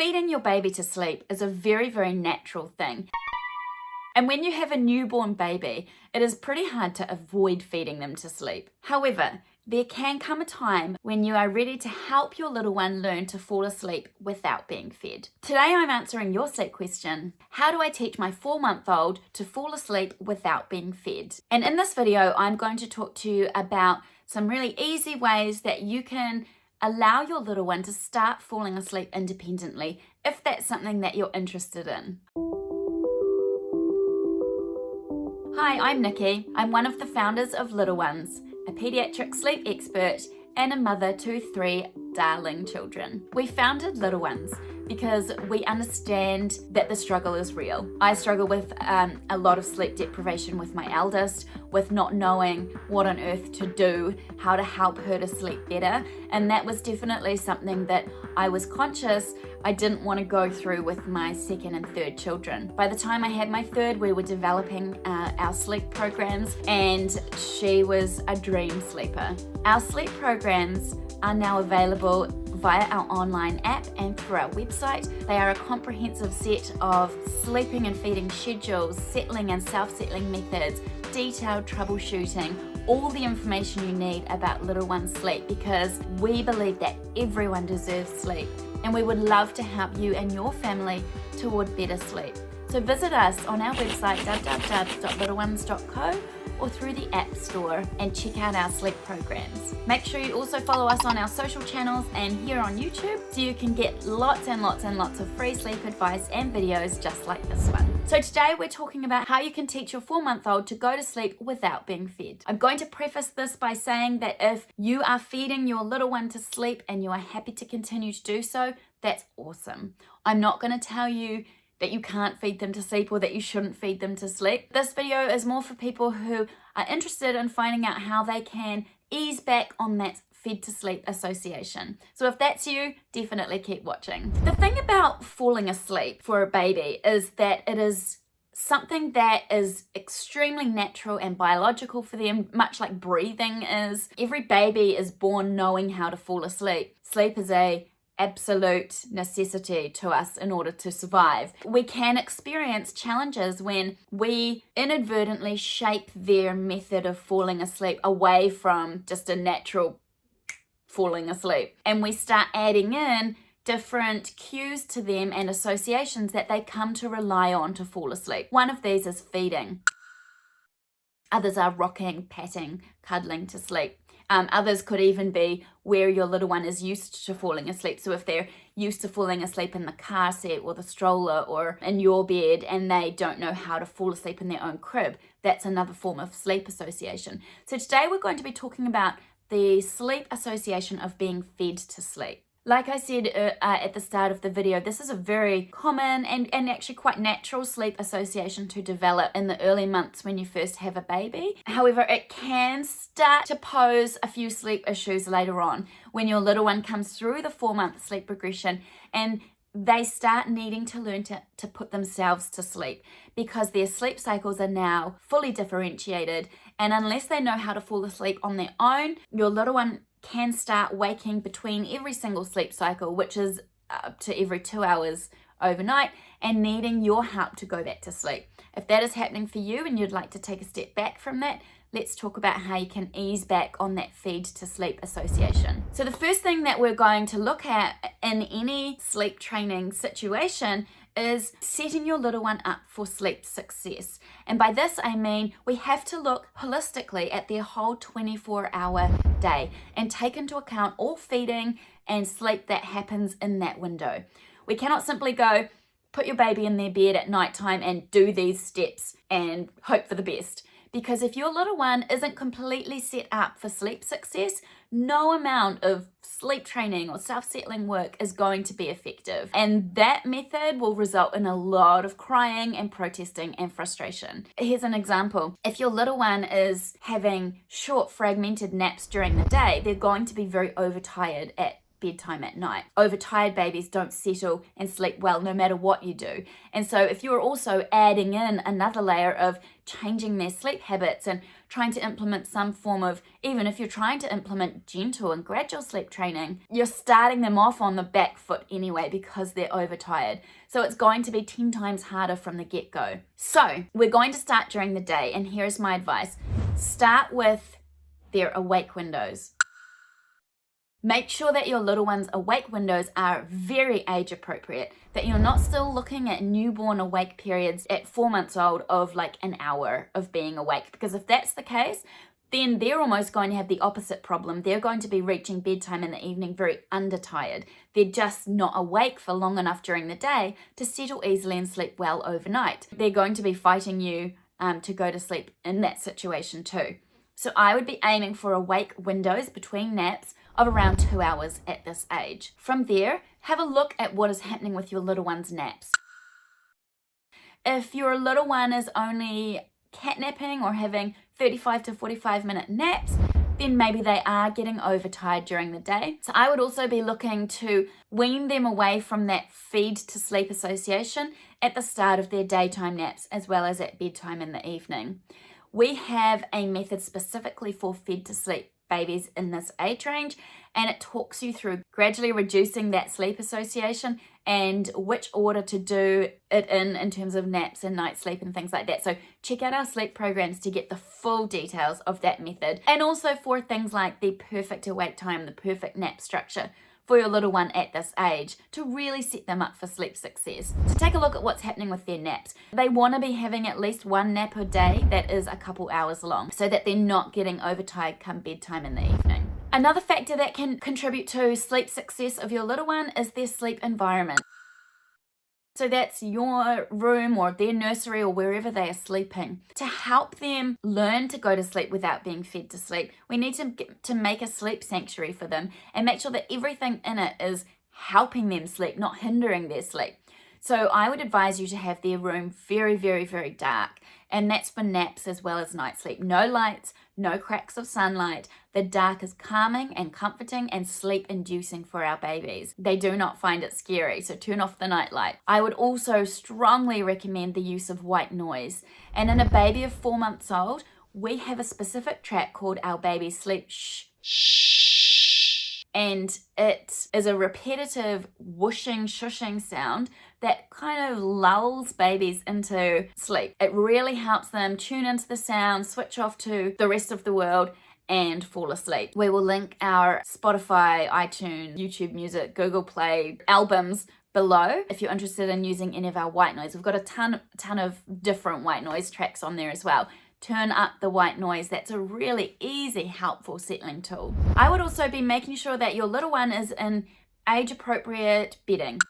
Feeding your baby to sleep is a very, very natural thing. And when you have a newborn baby, it is pretty hard to avoid feeding them to sleep. However, there can come a time when you are ready to help your little one learn to fall asleep without being fed. Today I'm answering your sleep question: how do I teach my 4-month-old to fall asleep without being fed? And in this video, I'm going to talk to you about some really easy ways that you can allow your little one to start falling asleep independently if that's something that you're interested in. Hi, I'm Nicky. I'm one of the founders of Little Ones, a pediatric sleep expert and a mother to 3 darling children. We founded Little Ones because we understand that the struggle is real. I struggle with a lot of sleep deprivation with my eldest, with not knowing what on earth to do, how to help her to sleep better, and that was definitely something that I was conscious I didn't want to go through with my 2nd and 3rd children. By the time I had my 3rd, we were developing our sleep programs, and she was a dream sleeper. Our sleep programs are now available via our online app and through our website. They are a comprehensive set of sleeping and feeding schedules, settling and self-settling methods, detailed troubleshooting, all the information you need about little one's sleep, because we believe that everyone deserves sleep and we would love to help you and your family toward better sleep. So visit us on our website www.littleones.co or through the App Store and check out our sleep programs. Make sure you also follow us on our social channels and here on YouTube so you can get lots and lots and lots of free sleep advice and videos just like this one. So today we're talking about how you can teach your 4-month-old to go to sleep without being fed. I'm going to preface this by saying that if you are feeding your little one to sleep and you are happy to continue to do so, that's awesome. I'm not going to tell you that you can't feed them to sleep or that you shouldn't feed them to sleep. This video is more for people who are interested in finding out how they can ease back on that fed to sleep association. So if that's you, definitely keep watching. The thing about falling asleep for a baby is that it is something that is extremely natural and biological for them, much like breathing is. Every baby is born knowing how to fall asleep. Sleep is a absolute necessity to us in order to survive. We can experience challenges when we inadvertently shape their method of falling asleep away from just a natural falling asleep, and we start adding in different cues to them and associations that they come to rely on to fall asleep. One of these is feeding. Others are rocking, patting, cuddling to sleep. Others could even be where your little one is used to falling asleep. So if they're used to falling asleep in the car seat or the stroller or in your bed and they don't know how to fall asleep in their own crib, that's another form of sleep association. So today we're going to be talking about the sleep association of being fed to sleep. Like I said at the start of the video, this is a very common and actually quite natural sleep association to develop in the early months when you first have a baby. However, it can start to pose a few sleep issues later on when your little one comes through the 4-month sleep progression and they start needing to learn to put themselves to sleep because their sleep cycles are now fully differentiated, and unless they know how to fall asleep on their own, your little one can start waking between every single sleep cycle, which is up to every 2 hours overnight, and needing your help to go back to sleep. If that is happening for you and you'd like to take a step back from that, let's talk about how you can ease back on that feed to sleep association. So the first thing that we're going to look at in any sleep training situation is setting your little one up for sleep success. And by this I mean we have to look holistically at their whole 24-hour day and take into account all feeding and sleep that happens in that window. We cannot simply go put your baby in their bed at nighttime and do these steps and hope for the best. Because if your little one isn't completely set up for sleep success, no amount of sleep training or self-settling work is going to be effective. And that method will result in a lot of crying and protesting and frustration. Here's an example. If your little one is having short fragmented naps during the day, they're going to be very overtired at bedtime at night. Overtired babies don't settle and sleep well no matter what you do. And so if you're also adding in another layer of changing their sleep habits and trying to implement some form of, even if you're trying to implement gentle and gradual sleep training, you're starting them off on the back foot anyway because they're overtired. So it's going to be 10 times harder from the get-go. So we're going to start during the day, and here's my advice. Start with their awake windows. Make sure that your little one's awake windows are very age appropriate, that you're not still looking at newborn awake periods at 4 months old of like an hour of being awake, because if that's the case, then they're almost going to have the opposite problem. They're going to be reaching bedtime in the evening very undertired. They're just not awake for long enough during the day to settle easily and sleep well overnight. They're going to be fighting you to go to sleep in that situation too. So I would be aiming for awake windows between naps of around 2 hours at this age. From there, have a look at what is happening with your little one's naps. If your little one is only catnapping or having 35 to 45 minute naps, then maybe they are getting overtired during the day. So I would also be looking to wean them away from that feed to sleep association at the start of their daytime naps as well as at bedtime in the evening. We have a method specifically for fed to sleep babies in this age range, and it talks you through gradually reducing that sleep association and which order to do it in terms of naps and night sleep and things like that. So check out our sleep programs to get the full details of that method, and also for things like the perfect awake time, the perfect nap structure for your little one at this age to really set them up for sleep success. So take a look at what's happening with their naps. They want to be having at least one nap a day that is a couple hours long so that they're not getting overtired come bedtime in the evening. Another factor that can contribute to sleep success of your little one is their sleep environment. So that's your room or their nursery or wherever they are sleeping. To help them learn to go to sleep without being fed to sleep, we need to make a sleep sanctuary for them and make sure that everything in it is helping them sleep, not hindering their sleep. So I would advise you to have their room very, very, very dark. And that's for naps as well as night sleep. No lights, no cracks of sunlight. The dark is calming and comforting and sleep inducing for our babies. They do not find it scary, so turn off the night light. I would also strongly recommend the use of white noise. And in a baby of 4 months old, we have a specific track called our baby sleep shh. And it is a repetitive whooshing, shushing sound that kind of lulls babies into sleep. It really helps them tune into the sound, switch off to the rest of the world, and fall asleep. We will link our Spotify, iTunes, YouTube Music, Google Play albums below if you're interested in using any of our white noise. We've got a ton of different white noise tracks on there as well. Turn up the white noise. That's a really easy, helpful settling tool. I would also be making sure that your little one is in age-appropriate bedding.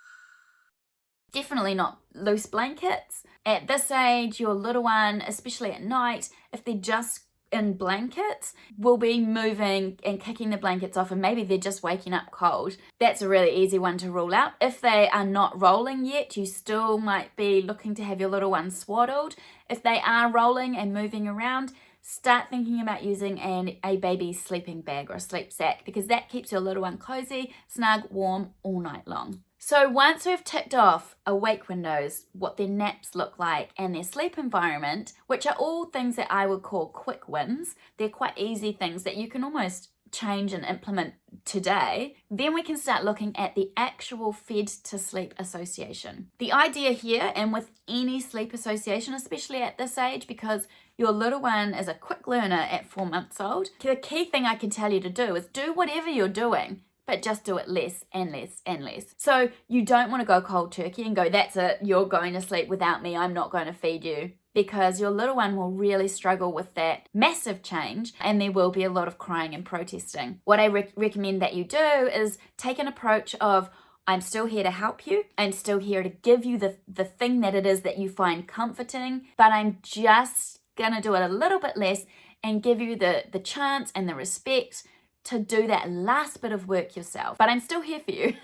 Definitely not loose blankets. At this age, your little one, especially at night, if they're just in blankets, will be moving and kicking the blankets off, and maybe they're just waking up cold. That's a really easy one to rule out. If they are not rolling yet, you still might be looking to have your little one swaddled. If they are rolling and moving around, start thinking about using a baby sleeping bag or a sleep sack, because that keeps your little one cozy, snug, warm all night long. So once we've ticked off awake windows, what their naps look like, and their sleep environment, which are all things that I would call quick wins, they're quite easy things that you can almost change and implement today, then we can start looking at the actual fed to sleep association. The idea here, and with any sleep association, especially at this age, because your little one is a quick learner at 4 months old, the key thing I can tell you to do is do whatever you're doing, but just do it less and less and less. So you don't want to go cold turkey and go, that's it, you're going to sleep without me, I'm not going to feed you, because your little one will really struggle with that massive change, and there will be a lot of crying and protesting. What I recommend that you do is take an approach of, I'm still here to help you, I'm still here to give you the thing that it is that you find comforting, but I'm just gonna do it a little bit less and give you the chance and the respect to do that last bit of work yourself. But I'm still here for you.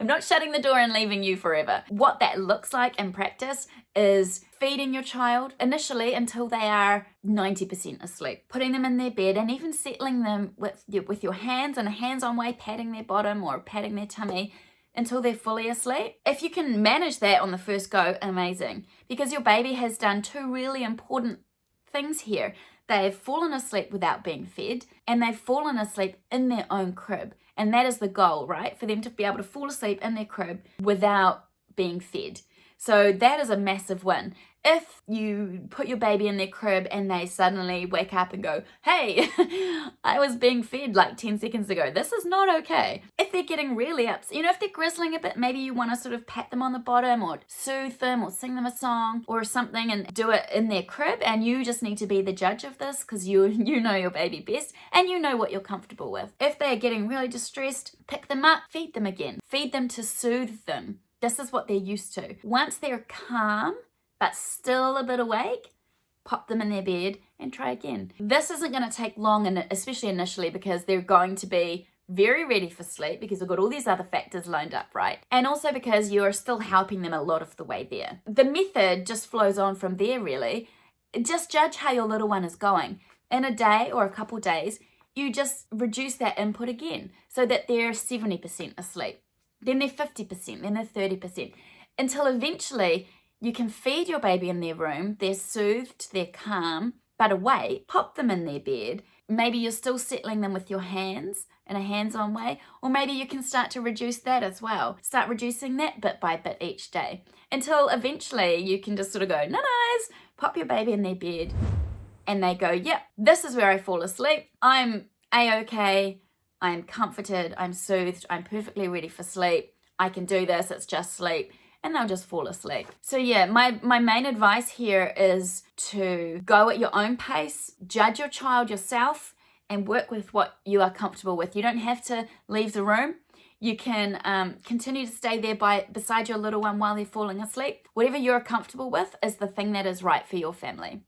I'm not shutting the door and leaving you forever. What that looks like in practice is feeding your child initially until they are 90% asleep, putting them in their bed and even settling them with your hands in a hands-on way, patting their bottom or patting their tummy until they're fully asleep. If you can manage that on the first go, amazing, because your baby has done two really important things here. They've fallen asleep without being fed, and they've fallen asleep in their own crib. And that is the goal, right? For them to be able to fall asleep in their crib without being fed. So that is a massive win. If you put your baby in their crib and they suddenly wake up and go, hey, I was being fed like 10 seconds ago, this is not okay. If they're getting really upset, if they're grizzling a bit, maybe you want to sort of pat them on the bottom or soothe them or sing them a song or something and do it in their crib, and you just need to be the judge of this because you know your baby best and you know what you're comfortable with. If they're getting really distressed, pick them up, feed them again. Feed them to soothe them. This is what they're used to. Once they're calm, but still a bit awake, pop them in their bed and try again. This isn't going to take long, and especially initially, because they're going to be very ready for sleep because we've got all these other factors lined up, right? And also because you're still helping them a lot of the way there. The method just flows on from there, really. Just judge how your little one is going. In a day or a couple days, you just reduce that input again so that they're 70% asleep. Then they're 50%, then they're 30%, until eventually you can feed your baby in their room, they're soothed, they're calm, but awake, pop them in their bed. Maybe you're still settling them with your hands in a hands-on way, or maybe you can start to reduce that as well. Start reducing that bit by bit each day, until eventually you can just sort of go, nice, pop your baby in their bed, and they go, yep, this is where I fall asleep. I'm A-okay. I'm comforted, I'm soothed, I'm perfectly ready for sleep. I can do this, it's just sleep. And they'll just fall asleep. So yeah, my main advice here is to go at your own pace, judge your child yourself, and work with what you are comfortable with. You don't have to leave the room. You can continue to stay there beside your little one while they're falling asleep. Whatever you're comfortable with is the thing that is right for your family.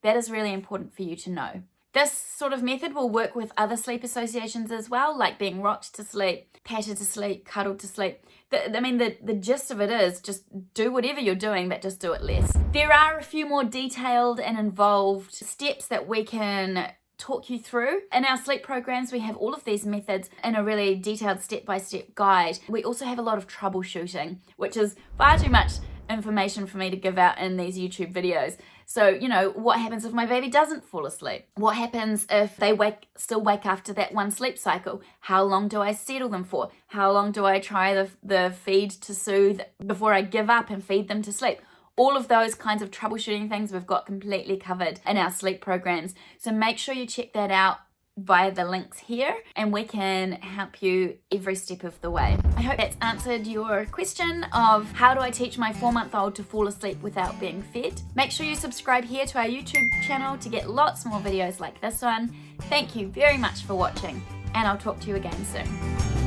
That is really important for you to know. This sort of method will work with other sleep associations as well, like being rocked to sleep, patted to sleep, cuddled to sleep. The gist of it is just do whatever you're doing, but just do it less. There are a few more detailed and involved steps that we can talk you through. In our sleep programs, we have all of these methods in a really detailed step-by-step guide. We also have a lot of troubleshooting, which is far too much information for me to give out in these YouTube videos. So, what happens if my baby doesn't fall asleep? What happens if they still wake after that one sleep cycle? How long do I settle them for? How long do I try the feed to soothe before I give up and feed them to sleep? All of those kinds of troubleshooting things we've got completely covered in our sleep programs. So make sure you check that out via the links here, and we can help you every step of the way. I hope that's answered your question of how do I teach my 4-month-old to fall asleep without being fed. Make sure you subscribe here to our YouTube channel to get lots more videos like this one. Thank you very much for watching, and I'll talk to you again soon.